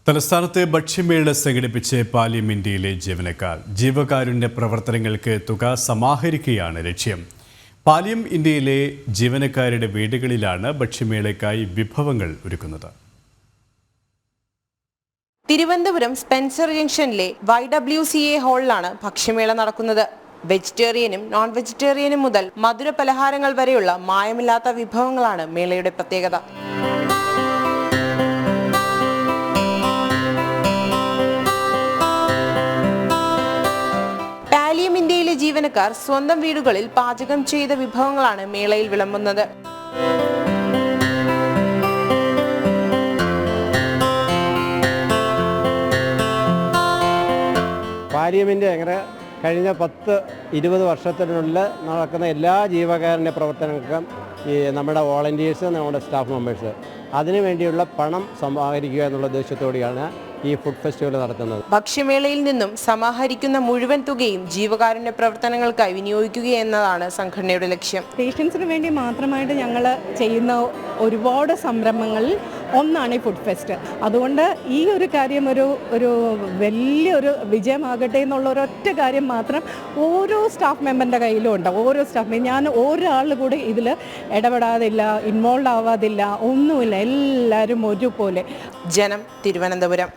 തലസ്ഥാനത്ത് ഭക്ഷ്യമേള സംഘടിപ്പിച്ച് പാർലമെന്റിലെ ജീവനക്കാർ ജീവകാരുണ്യ പ്രവർത്തനങ്ങൾക്ക് തുക സമാഹരിക്കുകയാണ് ലക്ഷ്യം. പാലിയം ഇന്ത്യയിലെ ജീവനക്കാരുടെ വീടുകളിലാണ് ഭക്ഷ്യമേളയ്ക്കായി വിഭവങ്ങൾ ഒരുക്കുന്നത്. തിരുവനന്തപുരം സ്പെൻസർ ജംഗ്ഷനിലെ YWCA ഹാളിലാണ് ഭക്ഷ്യമേള നടക്കുന്നത്. വെജിറ്റേറിയനും നോൺ വെജിറ്റേറിയനും മുതൽ മധുര പലഹാരങ്ങൾ വരെയുള്ള മായമില്ലാത്ത വിഭവങ്ങളാണ് മേളയുടെ പ്രത്യേകത. പാലിയം ഇന്ത്യയിലെ ജീവനക്കാർ സ്വന്തം വീടുകളിൽ പാചകം ചെയ്ത വിഭവങ്ങളാണ് മേളയിൽ വിളമ്പുന്നത്. പാർലമെൻറ്റ് അങ്ങനെ കഴിഞ്ഞ 10-20 വർഷത്തിനുള്ളിൽ നടക്കുന്ന എല്ലാ ജീവകാരുണ്യ പ്രവർത്തനങ്ങൾക്കും നമ്മുടെ വോളണ്ടിയേഴ്സ്, നമ്മുടെ സ്റ്റാഫ് മെമ്പേഴ്സ് അതിനു വേണ്ടിയുള്ള പണം സമാഹരിക്കുക എന്നുള്ള ഉദ്ദേശത്തോടെയാണ് ഈ ഫുഡ് ഫെസ്റ്റിവൽ നടത്തുന്നത്. ഭക്ഷ്യമേളയിൽ നിന്നും സമാഹരിക്കുന്ന മുഴുവൻ തുകയും ജീവകാരുണ്യ പ്രവർത്തനങ്ങൾക്കായി വിനിയോഗിക്കുക എന്നതാണ് സംഘടനയുടെ ലക്ഷ്യം. പേഷ്യൻസിന് വേണ്ടി മാത്രമായിട്ട് ഞങ്ങൾ ചെയ്യുന്ന ഒരുപാട് സംരംഭങ്ങളിൽ ഒന്നാണ് ഈ ഫുഡ് ഫെസ്റ്റ്. അതുകൊണ്ട് ഈ ഒരു കാര്യം ഒരു വലിയൊരു വിജയമാകട്ടെ എന്നുള്ള ഒരൊറ്റ കാര്യം മാത്രം ഓരോ സ്റ്റാഫ് മെമ്പറിൻ്റെ കയ്യിലും ഉണ്ട്. ഓരോ സ്റ്റാഫ് ഞാൻ ഒരാൾ കൂടി ഇതിൽ ഇടപെടാതില്ല, ഇൻവോൾവ് ആവാതില്ല, ഒന്നുമില്ല. എല്ലാവരും ഒരുപോലെ. ജനം, തിരുവനന്തപുരം.